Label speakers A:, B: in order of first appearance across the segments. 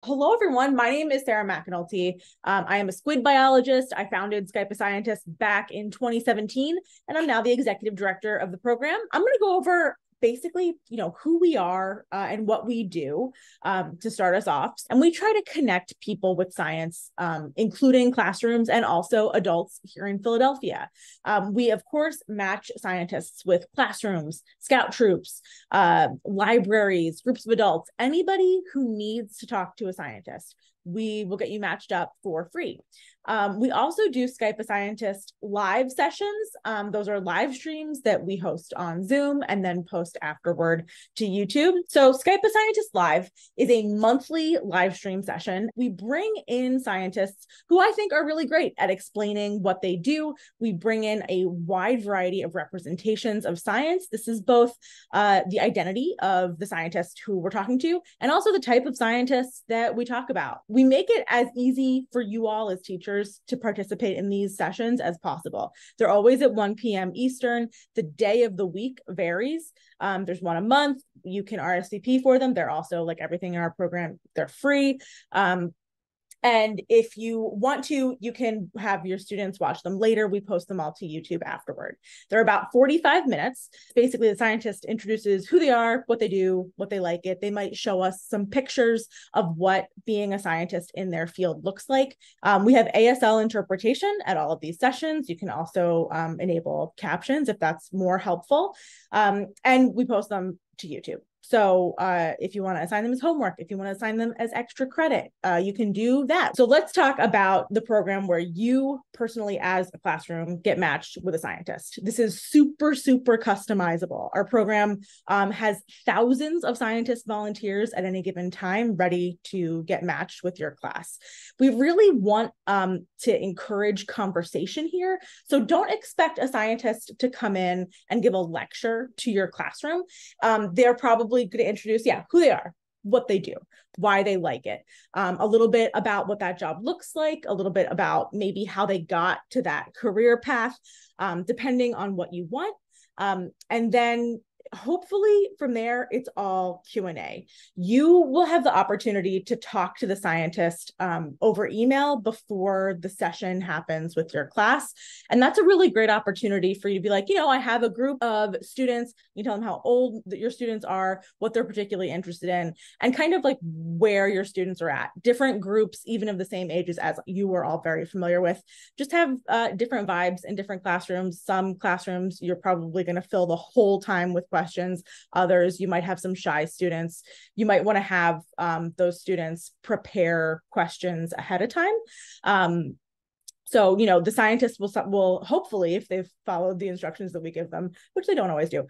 A: Hello, everyone. My name is Sarah McAnulty. I am a squid biologist. I founded Skype a Scientist back in 2017, and I'm now the executive director of the program. I'm going to go over basically, who we are and what we do to start us off. And we try to connect people with science, including classrooms and also adults here in Philadelphia. We, of course, match scientists with classrooms, scout troops, libraries, groups of adults, anybody who needs to talk to a scientist. We will get you matched up for free. We also do Skype a Scientist live sessions. Those are live streams that we host on Zoom and then post afterward to YouTube. So Skype a Scientist Live is a monthly live stream session. We bring in scientists who I think are really great at explaining what they do. We bring in a wide variety of representations of science. This is both the identity of the scientist who we're talking to and also the type of scientists that we talk about. We make it as easy for you all as teachers to participate in these sessions as possible. They're always at 1 p.m. Eastern. The day of the week varies. There's one a month. You can RSVP for them. They're also, like everything in our program, they're free. And if you want to, you can have your students watch them later. We post them all to YouTube afterward. They're about 45 minutes. Basically, the scientist introduces who they are, what they do, what they like it. They might show us some pictures of what being a scientist in their field looks like. We have ASL interpretation at all of these sessions. You can also enable captions if that's more helpful. And we post them to YouTube. So if you want to assign them as homework, if you want to assign them as extra credit, you can do that. So let's talk about the program where you personally, as a classroom, get matched with a scientist. This is super, super customizable. Our program has thousands of scientist volunteers at any given time ready to get matched with your class. We really want to encourage conversation here. So don't expect a scientist to come in and give a lecture to your classroom. They're probably going to introduce, who they are, what they do, why they like it, a little bit about what that job looks like, a little bit about maybe how they got to that career path, depending on what you want. And then hopefully from there, it's all Q&A. You will have the opportunity to talk to the scientist over email before the session happens with your class. And that's a really great opportunity for you to be like, I have a group of students. You tell them how old your students are, what they're particularly interested in, and kind of like where your students are at. Different groups, even of the same ages as you are all very familiar with, just have different vibes in different classrooms. Some classrooms, you're probably going to fill the whole time with questions. Others, you might have some shy students. You might want to have those students prepare questions ahead of time. So, the scientists will hopefully, if they've followed the instructions that we give them, which they don't always do,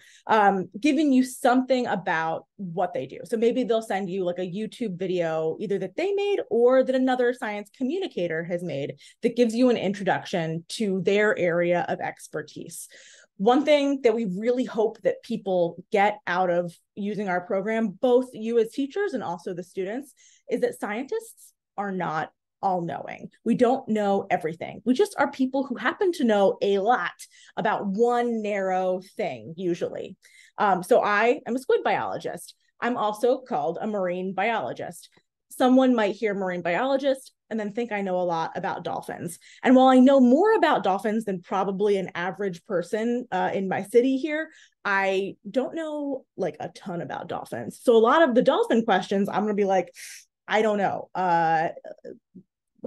A: giving you something about what they do. So maybe they'll send you like a YouTube video, either that they made or that another science communicator has made, that gives you an introduction to their area of expertise. One thing that we really hope that people get out of using our program, both you as teachers and also the students, is that scientists are not all-knowing. We don't know everything. We just are people who happen to know a lot about one narrow thing, usually. So I am a squid biologist. I'm also called a marine biologist. Someone might hear marine biologist and then think I know a lot about dolphins. And while I know more about dolphins than probably an average person in my city here, I don't know like a ton about dolphins. So a lot of the dolphin questions, I'm going to be like, I don't know.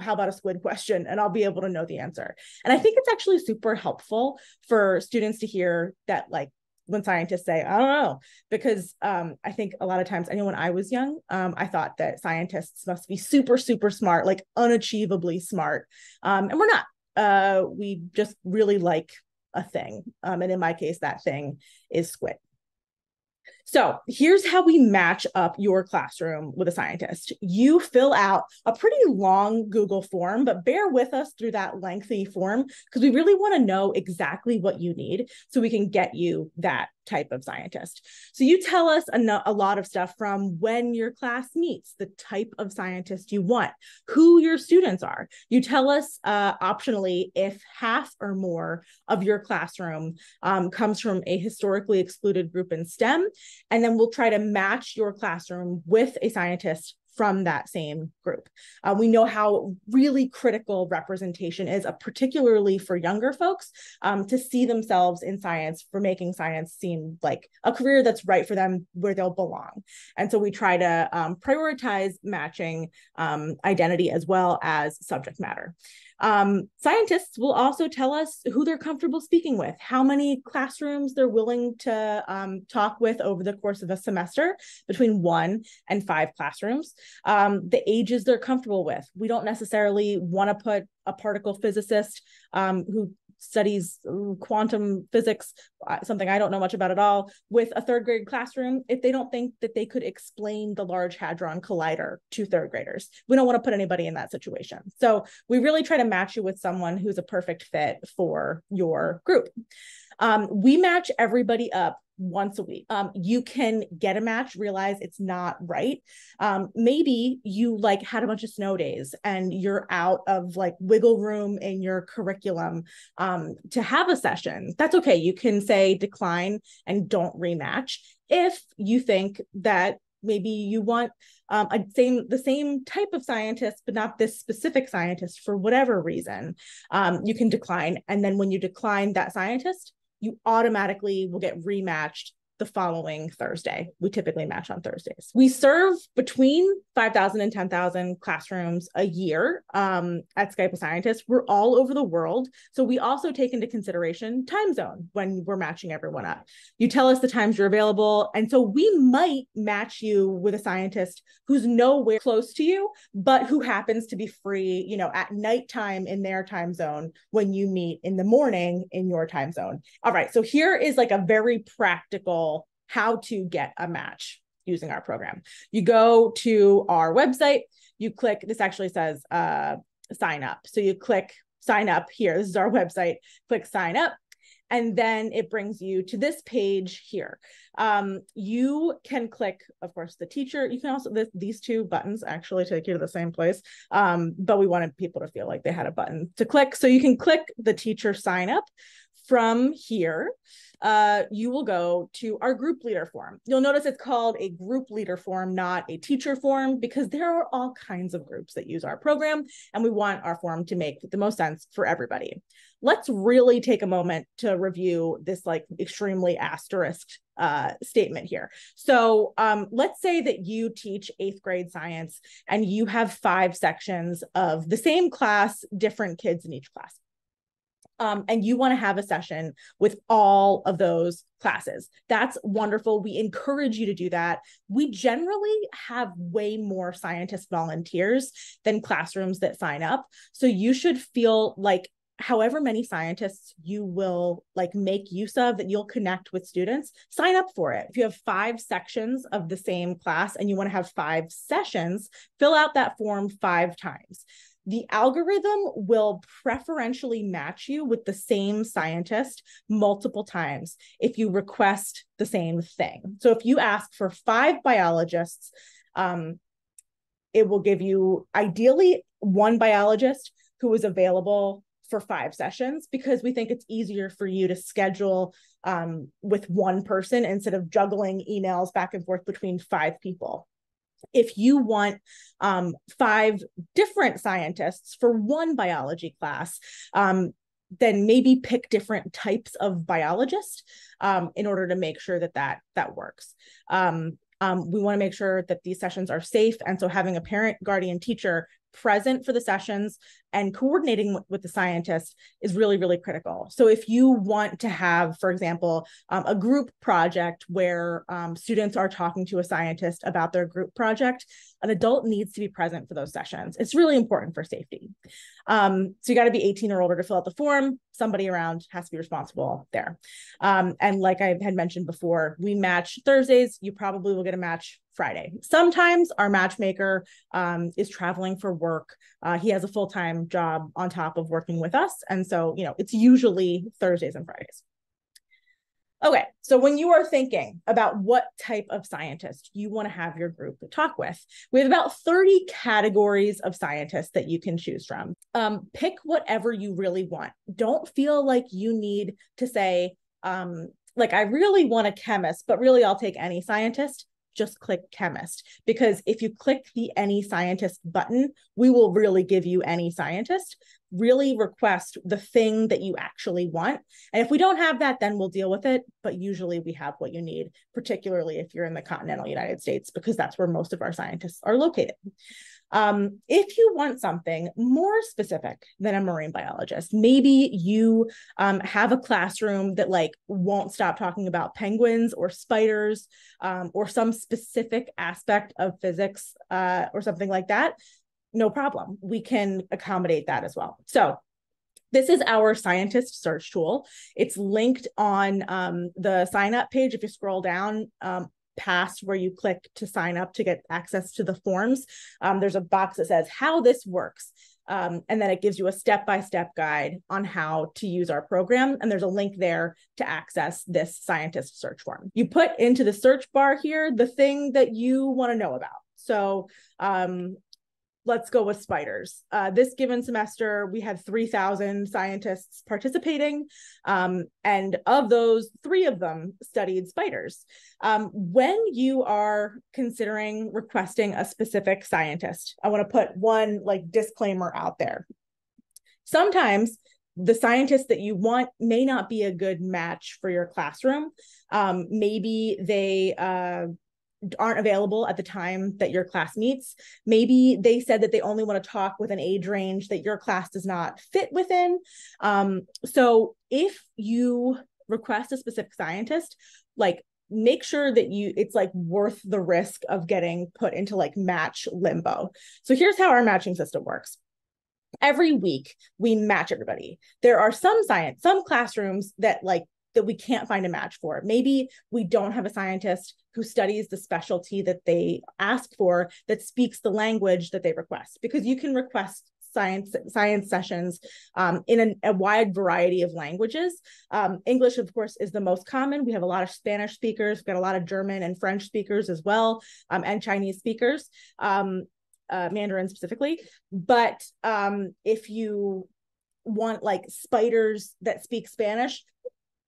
A: How about a squid question? And I'll be able to know the answer. And I think it's actually super helpful for students to hear that, like, when scientists say, I don't know, because I think a lot of times, I know when I was young, I thought that scientists must be super, super smart, like unachievably smart. And we're not. We just really like a thing. And in my case, that thing is squid. So here's how we match up your classroom with a scientist. You fill out a pretty long Google form, but bear with us through that lengthy form because we really want to know exactly what you need so we can get you that type of scientist. So you tell us a lot of stuff from when your class meets, the type of scientist you want, who your students are. You tell us optionally if half or more of your classroom comes from a historically excluded group in STEM, and then we'll try to match your classroom with a scientist from that same group. We know how really critical representation is, particularly for younger folks, to see themselves in science, for making science seem like a career that's right for them, where they'll belong. And so we try to prioritize matching identity as well as subject matter. Scientists will also tell us who they're comfortable speaking with, how many classrooms they're willing to talk with over the course of a semester, between 1 and 5 classrooms, the ages they're comfortable with. We don't necessarily want to put a particle physicist who studies quantum physics, something I don't know much about at all, with a 3rd grade classroom if they don't think that they could explain the Large Hadron Collider to 3rd graders. We don't want to put anybody in that situation. So we really try to match you with someone who's a perfect fit for your group. We match everybody up once a week. You can get a match, realize it's not right. Maybe you like had a bunch of snow days and you're out of like wiggle room in your curriculum to have a session. That's okay. You can say decline and don't rematch. If you think that maybe you want the same type of scientist, but not this specific scientist for whatever reason, you can decline. And then when you decline that scientist, you automatically will get rematched the following Thursday. We typically match on Thursdays. We serve between 5,000 and 10,000 classrooms a year at Skype Scientists. We're all over the world. So we also take into consideration time zone when we're matching everyone up. You tell us the times you're available. And so we might match you with a scientist who's nowhere close to you, but who happens to be free, you know, at nighttime in their time zone when you meet in the morning in your time zone. All right. So here is like a very practical how to get a match using our program. You go to our website, you click, this actually says sign up. So you click sign up here. This is our website, click sign up. And then it brings you to this page here. You can click, of course, the teacher. You can also, these 2 buttons actually take you to the same place. But we wanted people to feel like they had a button to click. So you can click the teacher sign up. From here, you will go to our group leader form. You'll notice it's called a group leader form, not a teacher form, because there are all kinds of groups that use our program, and we want our form to make the most sense for everybody. Let's really take a moment to review this like extremely asterisk statement here. So let's say that you teach 8th grade science and you have 5 sections of the same class, different kids in each class. And you want to have a session with all of those classes. That's wonderful. We encourage you to do that. We generally have way more scientist volunteers than classrooms that sign up. So you should feel like however many scientists you will like make use of, that you'll connect with students, sign up for it. If you have 5 sections of the same class and you want to have 5 sessions, fill out that form 5 times. The algorithm will preferentially match you with the same scientist multiple times if you request the same thing. So if you ask for 5 biologists, it will give you ideally 1 biologist who is available for 5 sessions, because we think it's easier for you to schedule with 1 person instead of juggling emails back and forth between 5 people. If you want 5 different scientists for 1 biology class, then maybe pick different types of biologists in order to make sure that works. We want to make sure that these sessions are safe. And so having a parent, guardian, teacher present for the sessions and coordinating with the scientist is really, really critical. So if you want to have, for example, a group project where students are talking to a scientist about their group project, an adult needs to be present for those sessions. It's really important for safety. So you got to be 18 or older to fill out the form. Somebody around has to be responsible there. And like I had mentioned before, we match Thursdays. You probably will get a match Friday. Sometimes our matchmaker is traveling for work. He has a full-time job on top of working with us. And so, you know, it's usually Thursdays and Fridays. Okay, so when you are thinking about what type of scientist you want to have your group talk with, we have about 30 categories of scientists that you can choose from. Pick whatever you really want. Don't feel like you need to say, like, I really want a chemist, but really I'll take any scientist. just click chemist, because if you click the any scientist button, we will really give you any scientist. Really request the thing that you actually want. And if we don't have that, then we'll deal with it. But usually we have what you need, particularly if you're in the continental United States, because that's where most of our scientists are located. If you want something more specific than a marine biologist, maybe you have a classroom that like won't stop talking about penguins or spiders or some specific aspect of physics or something like that, no problem. We can accommodate that as well. So this is our scientist search tool. It's linked on the sign up page. If you scroll down past where you click to sign up to get access to the forms, there's a box that says how this works. And then it gives you a step-by-step guide on how to use our program. And there's a link there to access this scientist search form. You put into the search bar here the thing that you want to know about. So let's go with spiders. This given semester, we had 3,000 scientists participating, and of those, 3 of them studied spiders. When you are considering requesting a specific scientist, I want to put one like disclaimer out there. Sometimes the scientist that you want may not be a good match for your classroom. Maybe they aren't available at the time that your class meets. Maybe they said that they only want to talk with an age range that your class does not fit within. So if you request a specific scientist, like make sure that it's like worth the risk of getting put into like match limbo. So here's how our matching system works. Every week we match everybody. There are some classrooms that we can't find a match for. Maybe we don't have a scientist who studies the specialty that they ask for that speaks the language that they request, because you can request science sessions in a wide variety of languages. English, of course, is the most common. We have a lot of Spanish speakers. We've got a lot of German and French speakers as well, and Chinese speakers, Mandarin specifically. But if you want like spiders that speak Spanish,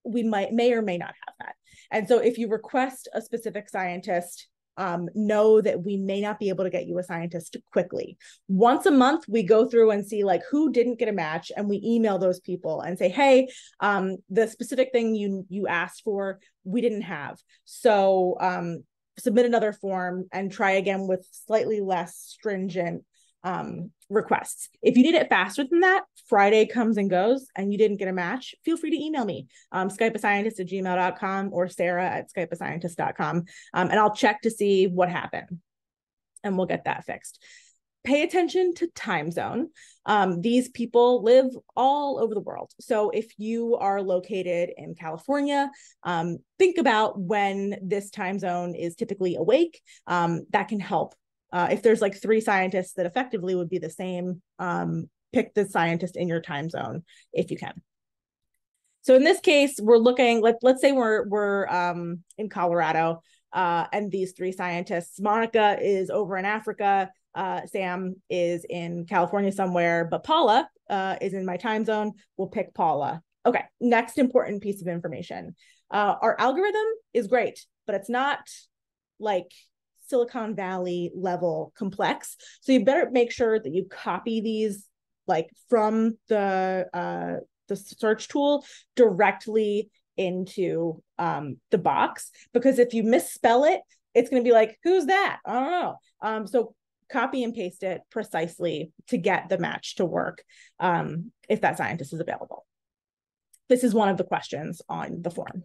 A: we may or may not have that. And so if you request a specific scientist, know that we may not be able to get you a scientist quickly. Once a month, we go through and see like who didn't get a match, and we email those people and say, hey, the specific thing you asked for, we didn't have. So submit another form and try again with slightly less stringent requests. If you need it faster than that, Friday comes and goes and you didn't get a match, feel free to email me, skypeascientist@gmail.com or sarah@skypeascientist.com, and I'll check to see what happened and we'll get that fixed. Pay attention to time zone. These people live all over the world. So if you are located in California, think about when this time zone is typically awake. That can help. If there's like 3 scientists that effectively would be the same, pick the scientist in your time zone if you can. So in this case, we're looking, let's say we're in Colorado, and these 3 scientists, Monica is over in Africa, Sam is in California somewhere, but Paula is in my time zone. We'll pick Paula. Okay, next important piece of information. Our algorithm is great, but it's not like Silicon Valley level complex. So you better make sure that you copy these like from the search tool directly into the box, because if you misspell it, it's going to be like, who's that? I don't know. So copy and paste it precisely to get the match to work if that scientist is available. This is one of the questions on the form.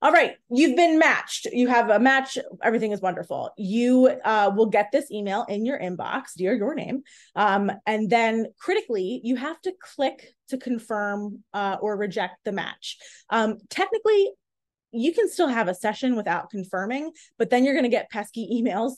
A: All right, you've been matched. You have a match. Everything is wonderful. You will get this email in your inbox, dear your name. And then critically, you have to click to confirm or reject the match. Technically, you can still have a session without confirming, but then you're going to get pesky emails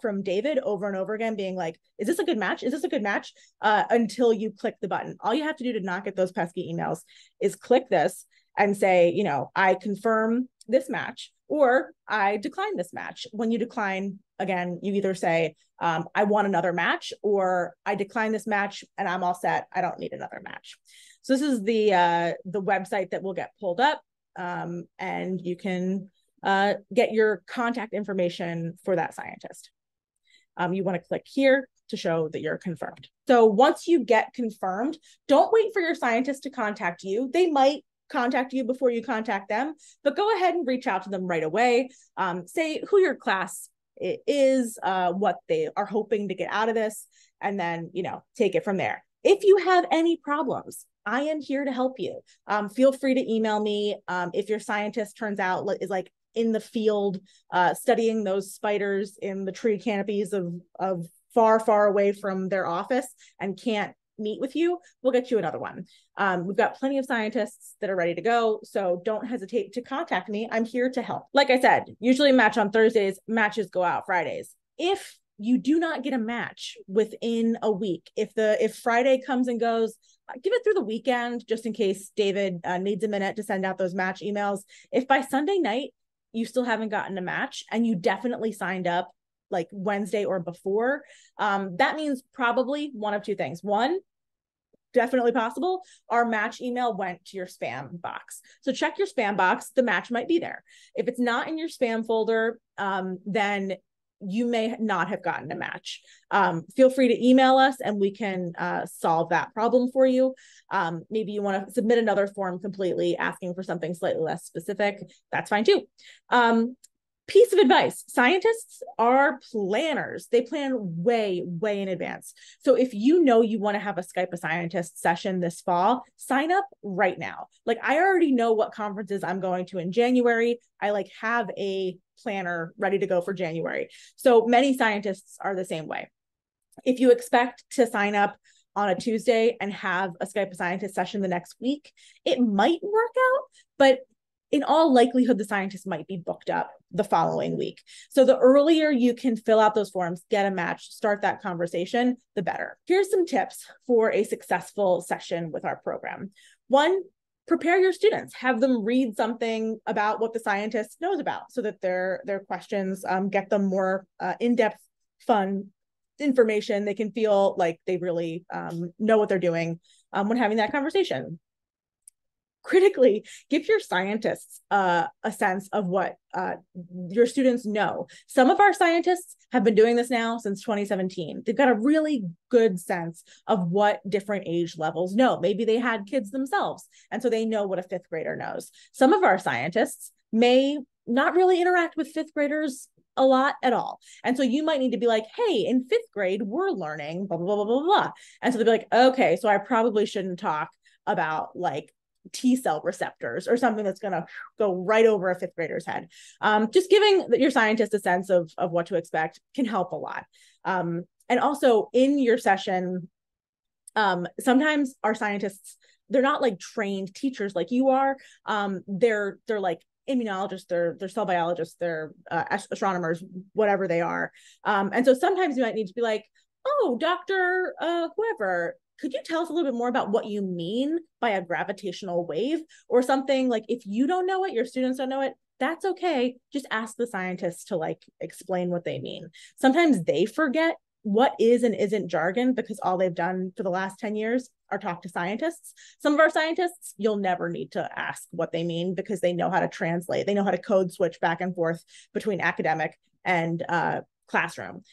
A: from David over and over again being like, is this a good match? Is this a good match? Until you click the button. All you have to do to not get those pesky emails is click this and say, you know, I confirm this match or I decline this match. When you decline, again, you either say, I want another match, or I decline this match and I'm all set. I don't need another match. So this is the website that will get pulled up, and you can get your contact information for that scientist. You want to click here to show that you're confirmed. So once you get confirmed, don't wait for your scientist to contact you. They might contact you before you contact them, but go ahead and reach out to them right away. Say who your class is, what they are hoping to get out of this, and then, take it from there. If you have any problems, I am here to help you. Feel free to email me. If your scientist turns out is like in the field, studying those spiders in the tree canopies of far, far away from their office and can't meet with you, we'll get you another one. We've got plenty of scientists that are ready to go, so don't hesitate to contact me. I'm here to help. Like I said, usually match on Thursdays, matches go out Fridays. If you do not get a match within a week, if Friday comes and goes, give it through the weekend, just in case David needs a minute to send out those match emails. If by Sunday night you still haven't gotten a match and you definitely signed up like Wednesday or before, that means probably one of two things. One, definitely possible, our match email went to your spam box. So check your spam box, the match might be there. If it's not in your spam folder, then you may not have gotten a match. Feel free to email us and we can solve that problem for you. Maybe you want to submit another form completely asking for something slightly less specific. That's fine too. Piece of advice, scientists are planners. They plan way, way in advance. So if you know you want to have a Skype a Scientist session this fall, sign up right now. Like I already know what conferences I'm going to in January. I have a planner ready to go for January. So many scientists are the same way. If you expect to sign up on a Tuesday and have a Skype a Scientist session the next week, it might work out, but in all likelihood, the scientist might be booked up the following week. So the earlier you can fill out those forms, get a match, start that conversation, the better. Here's some tips for a successful session with our program. One, prepare your students. Have them read something about what the scientist knows about so that their questions get them more in-depth, fun information. They can feel like they really know what they're doing when having that conversation. Critically, give your scientists a sense of what your students know. Some of our scientists have been doing this now since 2017. They've got a really good sense of what different age levels know. Maybe they had kids themselves, and so they know what a fifth grader knows. Some of our scientists may not really interact with fifth graders a lot at all. And so you might need to be like, hey, in fifth grade, we're learning blah, blah, blah, blah, blah. And so they'll be like, okay, so I probably shouldn't talk about T cell receptors or something that's going to go right over a fifth grader's head. Just giving your scientist a sense of what to expect can help a lot. And also in your session, sometimes our scientists, they're not trained teachers like you are. They're like immunologists, they're cell biologists, they're astronomers, whatever they are. And so sometimes you might need to be like, oh, Dr. Whoever, could you tell us a little bit more about what you mean by a gravitational wave or something? If you don't know it, your students don't know it, that's okay. Just ask the scientists to explain what they mean. Sometimes they forget what is and isn't jargon because all they've done for the last 10 years are talk to scientists. Some of our scientists, you'll never need to ask what they mean because they know how to translate. They know how to code switch back and forth between academic and classroom.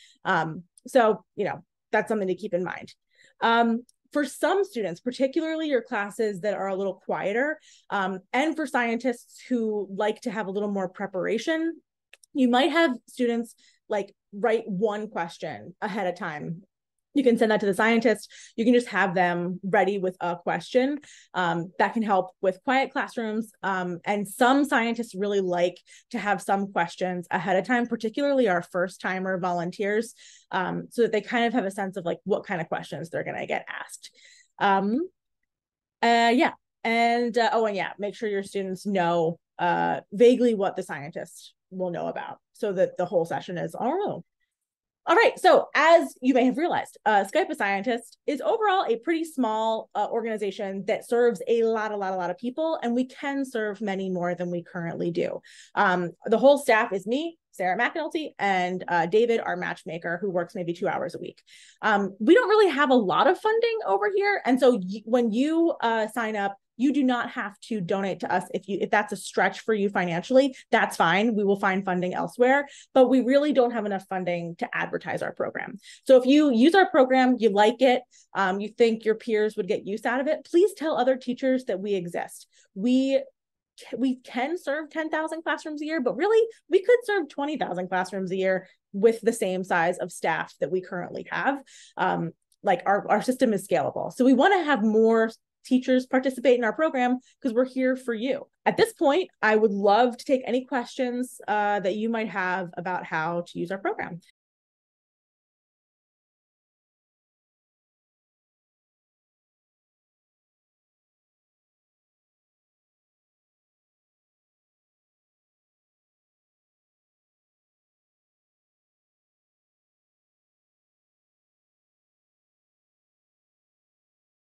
A: So, that's something to keep in mind. For some students, particularly your classes that are a little quieter, and for scientists who like to have a little more preparation, you might have students write one question ahead of time. You can send that to the scientist. You can just have them ready with a question. That can help with quiet classrooms. And some scientists really like to have some questions ahead of time, particularly our first-timer volunteers, so that they kind of have a sense of what kind of questions they're going to get asked. Yeah. And make sure your students know vaguely what the scientist will know about so that the whole session is, oh, all right, so as you may have realized, Skype a Scientist is overall a pretty small organization that serves a lot of people, and we can serve many more than we currently do. The whole staff is me, Sarah McAnulty, and David, our matchmaker, who works maybe 2 hours a week. We don't really have a lot of funding over here, and so when you sign up You do not have to donate to us if that's a stretch for you financially. That's fine. We will find funding elsewhere, but we really don't have enough funding to advertise our program. So if you use our program, you like it, you think your peers would get use out of it, please tell other teachers that we exist. We can serve 10,000 classrooms a year, but really we could serve 20,000 classrooms a year with the same size of staff that we currently have. Like our system is scalable. So we want to have more teachers participate in our program because we're here for you. At this point, I would love to take any questions that you might have about how to use our program.